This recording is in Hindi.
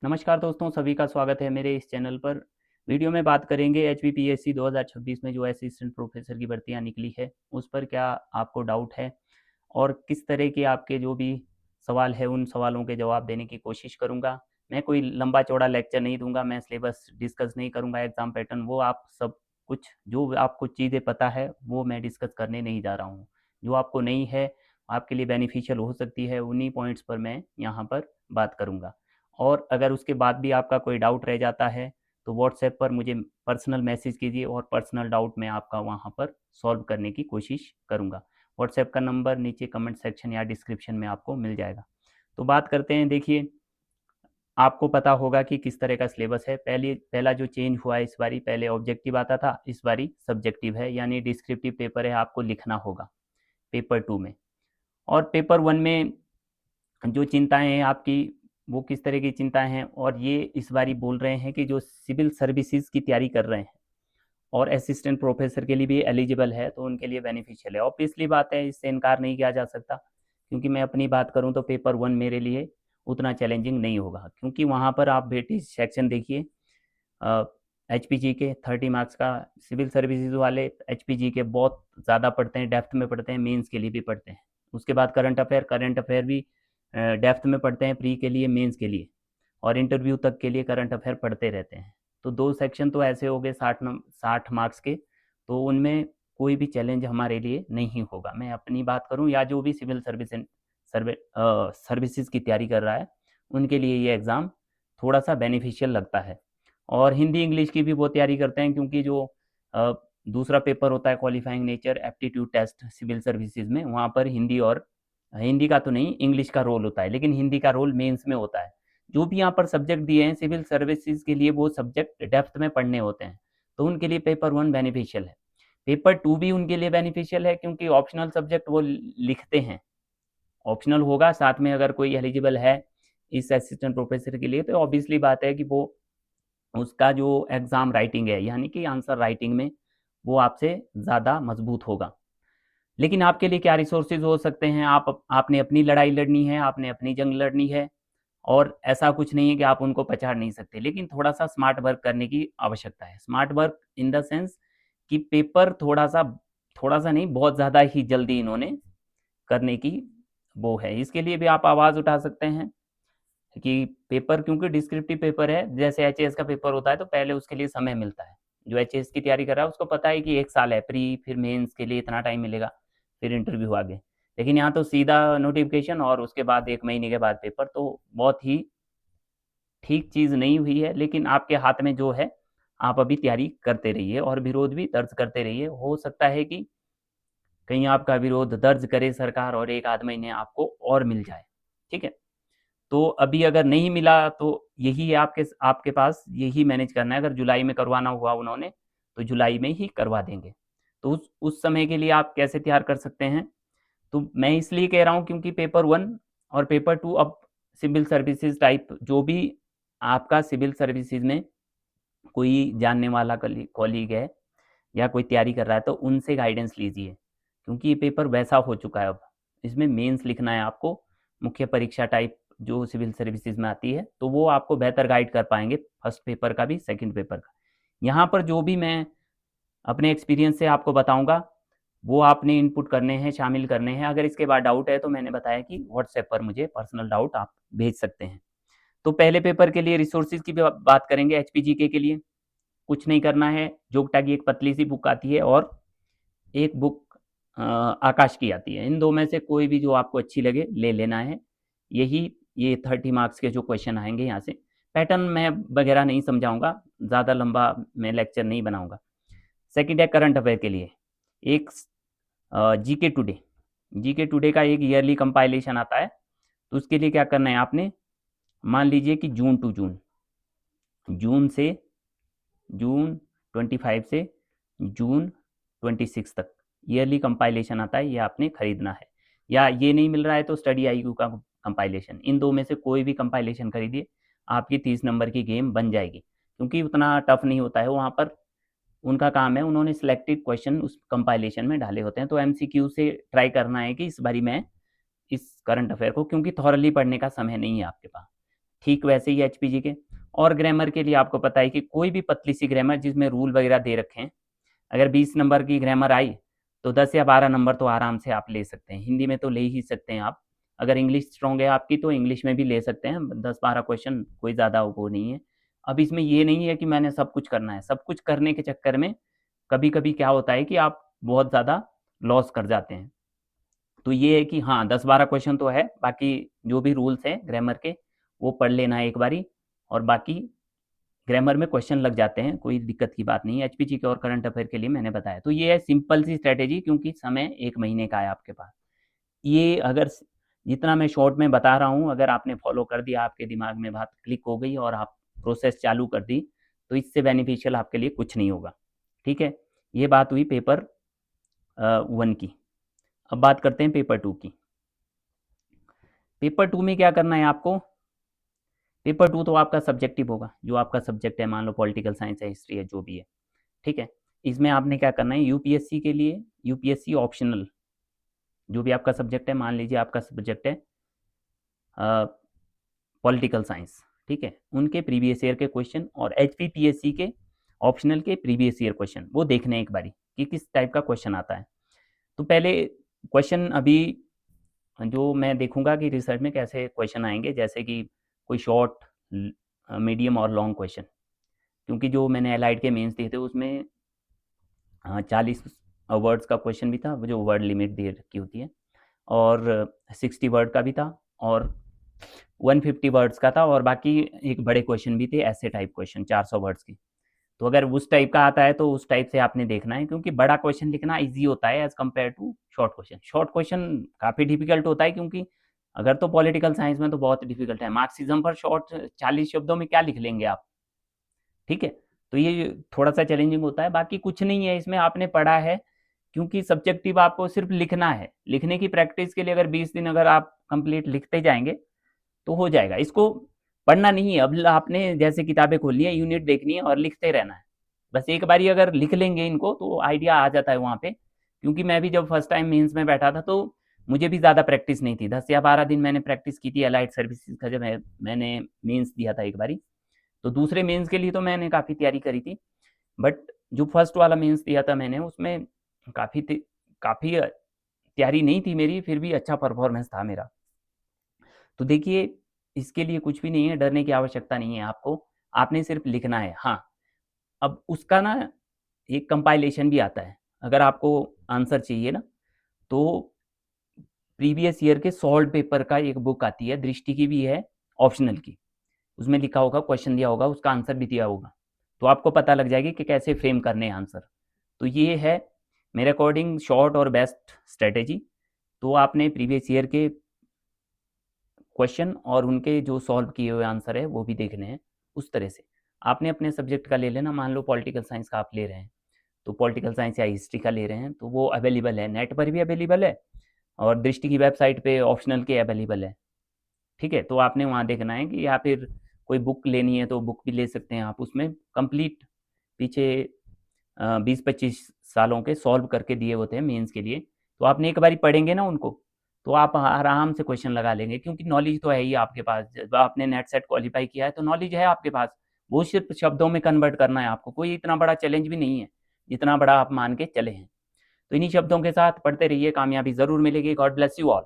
नमस्कार दोस्तों, सभी का स्वागत है मेरे इस चैनल पर। वीडियो में बात करेंगे एचपीपीएससी 2026 में जो असिस्टेंट प्रोफेसर की भर्तियां निकली है उस पर क्या आपको डाउट है और किस तरह के आपके जो भी सवाल है उन सवालों के जवाब देने की कोशिश करूंगा। मैं कोई लंबा चौड़ा लेक्चर नहीं दूंगा, मैं सिलेबस डिस्कस नहीं करूंगा, एग्जाम पैटर्न वो आप सब कुछ जो आपको चीज़ें पता है वो मैं डिस्कस करने नहीं जा रहा हूँ। जो आपको नहीं है, आपके लिए बेनिफिशियल हो सकती है, उन्हीं पॉइंट्स पर मैं यहाँ पर बात करूँगा। और अगर उसके बाद भी आपका कोई डाउट रह जाता है तो व्हाट्सएप पर मुझे पर्सनल मैसेज कीजिए और पर्सनल डाउट मैं आपका वहाँ पर सॉल्व करने की कोशिश करूँगा। व्हाट्सएप का नंबर नीचे कमेंट सेक्शन या डिस्क्रिप्शन में आपको मिल जाएगा। तो बात करते हैं। देखिए, आपको पता होगा कि किस तरह का सिलेबस है। पहला जो चेंज हुआ है इस बारी, पहले ऑब्जेक्टिव आता था, इस बारी सब्जेक्टिव है, यानी डिस्क्रिप्टिव पेपर है, आपको लिखना होगा पेपर 2 में। और पेपर 1 में जो चिंताएं हैं आपकी वो किस तरह की चिंताएं हैं, और ये इस बारी बोल रहे हैं कि जो सिविल सर्विसेज की तैयारी कर रहे हैं और असिस्टेंट प्रोफेसर के लिए भी एलिजिबल है तो उनके लिए बेनिफिशियल है। ऑब्वियसली बात है, इससे इनकार नहीं किया जा सकता। क्योंकि मैं अपनी बात करूं तो पेपर 1 मेरे लिए उतना चैलेंजिंग नहीं होगा, क्योंकि वहाँ पर आप ब्रिटिश सेक्शन देखिए, एच पी जी के 30 मार्क्स का, सिविल सर्विसेज वाले एच पी जी के बहुत ज़्यादा पढ़ते हैं, डेप्थ में पढ़ते हैं, मेंस के लिए भी पढ़ते हैं। उसके बाद करंट अफेयर भी डेप्थ में पढ़ते हैं, प्री के लिए, मेंस के लिए, और इंटरव्यू तक के लिए करंट अफेयर पढ़ते रहते हैं। तो 2 सेक्शन तो ऐसे हो गए 60 मार्क्स के, तो उनमें कोई भी चैलेंज हमारे लिए नहीं होगा। मैं अपनी बात करूं या जो भी सिविल सर्विसेज की तैयारी कर रहा है उनके लिए ये एग्ज़ाम थोड़ा सा बेनिफिशियल लगता है। और हिंदी इंग्लिश की भी वो तैयारी करते हैं, क्योंकि जो दूसरा पेपर होता है qualifying nature aptitude test civil services में, वहाँ पर हिंदी, और हिंदी का तो नहीं, इंग्लिश का रोल होता है, लेकिन हिंदी का रोल मेंस में होता है। जो भी यहाँ पर सब्जेक्ट दिए हैं सिविल सर्विसेज के लिए, वो सब्जेक्ट डेप्थ में पढ़ने होते हैं, तो उनके लिए पेपर 1 बेनिफिशियल है। पेपर 2 भी उनके लिए बेनिफिशियल है, क्योंकि ऑप्शनल सब्जेक्ट वो लिखते हैं, ऑप्शनल होगा। साथ में अगर कोई एलिजिबल है इस असिस्टेंट प्रोफेसर के लिए तो ऑब्वियसली बात है कि वो उसका जो एग्ज़ाम राइटिंग है, यानी कि आंसर राइटिंग में, वो आपसे ज़्यादा मजबूत होगा। लेकिन आपके लिए क्या रिसोर्सेज हो सकते हैं? आपने अपनी लड़ाई लड़नी है, आपने अपनी जंग लड़नी है, और ऐसा कुछ नहीं है कि आप उनको पछाड़ नहीं सकते, लेकिन थोड़ा-सा स्मार्ट वर्क करने की आवश्यकता है। Smart work in the sense कि पेपर थोड़ा-सा नहीं, बहुत ज़्यादा ही जल्दी इन्होंने करने की वो है। इसके लिए भी आप आवाज़ उठा सकते हैं कि पेपर, क्योंकि डिस्क्रिप्टिव पेपर है, जैसे एचएएस का पेपर होता है तो पहले उसके लिए समय मिलता है। जो एचएएस की तैयारी कर रहा है उसको पता है कि 1 साल है, प्री फिर मेंस के लिए इतना टाइम मिलेगा, फिर इंटरव्यू आगे। लेकिन यहाँ तो सीधा नोटिफिकेशन और उसके बाद 1 महीने के बाद पेपर, तो बहुत ही ठीक चीज़ नहीं हुई है। लेकिन आपके हाथ में जो है, आप अभी तैयारी करते रहिए और विरोध भी दर्ज करते रहिए। हो सकता है कि कहीं आपका विरोध दर्ज करे सरकार और 1 आध महीने आपको और मिल जाए, ठीक है? तो अभी अगर नहीं मिला तो यही है आपके आपके पास, यही मैनेज करना है। अगर जुलाई में करवाना हुआ उन्होंने, तो जुलाई में ही करवा देंगे। तो उस समय के लिए आप कैसे तैयार कर सकते हैं? तो मैं इसलिए कह रहा हूँ क्योंकि पेपर 1 और पेपर 2 अब सिविल सर्विसेज टाइप, जो भी आपका सिविल सर्विसेज में कोई जानने वाला कलीग है या कोई तैयारी कर रहा है तो उनसे गाइडेंस लीजिए, क्योंकि ये पेपर वैसा हो चुका है अब। इसमें मेंस लिखना है आपको, मुख्य परीक्षा टाइप जो सिविल सर्विसेज में आती है, तो वो आपको बेहतर गाइड कर पाएंगे, फर्स्ट पेपर का भी, सेकंड पेपर का। यहाँ पर जो भी मैं अपने एक्सपीरियंस से आपको बताऊंगा वो आपने इनपुट करने हैं, शामिल करने हैं। अगर इसके बाद डाउट है तो मैंने बताया कि व्हाट्सएप पर मुझे पर्सनल डाउट आप भेज सकते हैं। तो पहले पेपर के लिए रिसोर्सेज की बात करेंगे। एचपीजीके के लिए कुछ नहीं करना है, जोगटा की एक पतली सी बुक आती है और एक बुक आकाश की आती है। इन दो में से कोई भी जो आपको अच्छी लगे ले लेना है। ये 30 मार्क्स के जो क्वेश्चन आएंगे यहाँ से। पैटर्न मैं वगैरह नहीं समझाऊंगा, ज़्यादा लंबा मैं लेक्चर नहीं बनाऊंगा। सेकंड है करंट अफेयर के लिए एक जीके टुडे। जीके टुडे का एक ईयरली कंपाइलेशन आता है, तो उसके लिए क्या करना है आपने, मान लीजिए कि जून 25 से जून 26 तक ईयरली कंपाइलेशन आता है, ये आपने खरीदना है। या ये नहीं मिल रहा है तो स्टडी आईक्यू का कंपाइलेशन, इन दो में से कोई भी कंपाइलेशन खरीदिए, आपकी 30 नंबर की गेम बन जाएगी। क्योंकि उतना टफ नहीं होता है, वहाँ पर उनका काम है, उन्होंने सिलेक्टेड क्वेश्चन उस कंपाइलेशन में डाले होते हैं। तो एमसीक्यू से ट्राई करना है कि इस बारी मैं इस करंट अफेयर को, क्योंकि थॉरली पढ़ने का समय नहीं है आपके पास, ठीक वैसे ही एचपीजी के। और ग्रामर के लिए आपको पता है कि कोई भी पतली सी ग्रामर जिसमें रूल वगैरह दे रखे हैं, अगर 20 नंबर की ग्रामर आई तो 10 या 12 नंबर तो आराम से आप ले सकते हैं। हिंदी में तो ले ही सकते हैं आप। अगर इंग्लिश स्ट्रॉन्ग है आपकी तो इंग्लिश में भी ले सकते हैं। 10-12 क्वेश्चन कोई ज़्यादा वो नहीं है। अब इसमें ये नहीं है कि मैंने सब कुछ करना है। सब कुछ करने के चक्कर में कभी-कभी क्या होता है कि आप बहुत ज़्यादा लॉस कर जाते हैं। तो ये है कि हाँ, 10-12 क्वेश्चन तो है, बाकी जो भी रूल्स हैं ग्रामर के वो पढ़ लेना है एक बारी, और बाकी ग्रामर में क्वेश्चन लग जाते हैं, कोई दिक्कत की बात नहीं है। एचपीजी के और करंट अफेयर के लिए मैंने बताया। तो ये है सिंपल सी स्ट्रैटेजी, क्योंकि समय 1 महीने का है आपके पास। ये अगर जितना मैं शॉर्ट में बता रहा हूँ, अगर आपने फॉलो कर दिया, आपके दिमाग में बात क्लिक हो गई और आप प्रोसेस चालू कर दी, तो इससे बेनिफिशियल आपके लिए कुछ नहीं होगा। ठीक है? ये बात हुई पेपर 1 की। अब बात करते हैं पेपर 2 की। पेपर 2 में क्या करना है आपको? पेपर 2 तो आपका सब्जेक्टिव होगा, जो आपका सब्जेक्ट है, मान लो पॉलिटिकल साइंस है, हिस्ट्री है, जो भी है। ठीक है? इसमें आपने क्या करना है, यूपीएससी के लिए यूपीएससी ऑप्शनल जो भी आपका सब्जेक्ट है, मान लीजिए आपका सब्जेक्ट है पॉलिटिकल साइंस, ठीक है, उनके प्रीवियस ईयर के क्वेश्चन और एचपीपीएससी के ऑप्शनल के प्रीवियस ईयर क्वेश्चन वो देखने एक बारी कि किस टाइप का क्वेश्चन आता है। तो पहले क्वेश्चन अभी जो मैं देखूंगा कि रिसर्च में कैसे क्वेश्चन आएंगे, जैसे कि कोई शॉर्ट, मीडियम और लॉन्ग क्वेश्चन, क्योंकि जो मैंने एलाइड के मेंस दिए थे उसमें 40 वर्ड्स का क्वेश्चन भी था, जो वर्ड लिमिट दे रखी होती है, और 60 वर्ड का भी था, और 150 वर्ड्स का था, और बाकी एक बड़े क्वेश्चन भी थे, ऐसे टाइप क्वेश्चन 400 वर्ड्स की। तो अगर उस टाइप का आता है तो उस टाइप से आपने देखना है, क्योंकि बड़ा क्वेश्चन लिखना इजी होता है as compare to short question. Short question काफ़ी डिफिकल्ट होता है, क्योंकि अगर तो पॉलिटिकल साइंस में तो बहुत डिफिकल्ट है। मार्क्सिज्म पर शॉर्ट 40 शब्दों में क्या लिख लेंगे आप? ठीक है? तो ये थोड़ा सा चैलेंजिंग होता है, बाकी कुछ नहीं है इसमें, आपने पढ़ा है, क्योंकि सब्जेक्टिव आपको सिर्फ लिखना है। लिखने की प्रैक्टिस के लिए अगर 20 दिन अगर आप कंप्लीट लिखते जाएंगे तो हो जाएगा। इसको पढ़ना नहीं है, अब आपने जैसे किताबें खोलनी है, यूनिट देखनी है और लिखते रहना है। बस एक बारी अगर लिख लेंगे इनको तो आइडिया आ जाता है वहाँ पे। क्योंकि मैं भी जब फर्स्ट टाइम मेंस में बैठा था तो मुझे भी ज़्यादा प्रैक्टिस नहीं थी। 10 या 12 दिन मैंने प्रैक्टिस की थी अलाइड सर्विसेज का, जब मैंने मेंस दिया था एक बारी। तो दूसरे मेंस के लिए तो मैंने काफ़ी तैयारी करी थी, बट जो फर्स्ट वाला मेंस दिया था मैंने, उसमें काफ़ी तैयारी नहीं थी मेरी, फिर भी अच्छा परफॉर्मेंस था मेरा। तो देखिए, इसके लिए कुछ भी नहीं है, डरने की आवश्यकता नहीं है आपको, आपने सिर्फ लिखना है। हाँ, अब उसका ना एक कंपाइलेशन भी आता है। अगर आपको आंसर चाहिए ना, तो प्रीवियस ईयर के सॉल्व्ड पेपर का एक बुक आती है, दृष्टि की भी है, ऑप्शनल की। उसमें लिखा होगा, क्वेश्चन दिया होगा, उसका आंसर भी दिया होगा। तो आपको पता लग जाएगी कि कैसे फ्रेम करने हैं आंसर। तो ये है मेरे अकॉर्डिंग शॉर्ट और बेस्ट स्ट्रैटेजी। तो आपने प्रीवियस ईयर के क्वेश्चन और उनके जो सॉल्व किए हुए आंसर है वो भी देखने हैं। उस तरह से आपने अपने सब्जेक्ट का ले लेना, मान लो पॉलिटिकल साइंस का आप ले रहे हैं, तो पॉलिटिकल साइंस या हिस्ट्री का ले रहे हैं, तो वो अवेलेबल है, नेट पर भी अवेलेबल है, और दृष्टि की वेबसाइट पे ऑप्शनल के अवेलेबल है। ठीक है? तो आपने वहाँ देखना है कि, या फिर कोई बुक लेनी है तो बुक भी ले सकते हैं आप, उसमें कंप्लीट पीछे 20-25 सालों के सॉल्व करके दिए होते हैं मेंस के लिए। तो आपने एक बारी पढ़ेंगे ना उनको, तो आप आराम से क्वेश्चन लगा लेंगे, क्योंकि नॉलेज तो है ही आपके पास। जब आपने नेट सेट क्वालीफाई किया है तो नॉलेज है आपके पास, वो सिर्फ शब्दों में कन्वर्ट करना है आपको। कोई इतना बड़ा चैलेंज भी नहीं है जितना बड़ा आप मान के चले हैं। तो इन्हीं शब्दों के साथ पढ़ते रहिए, कामयाबी ज़रूर मिलेगी। God bless you all.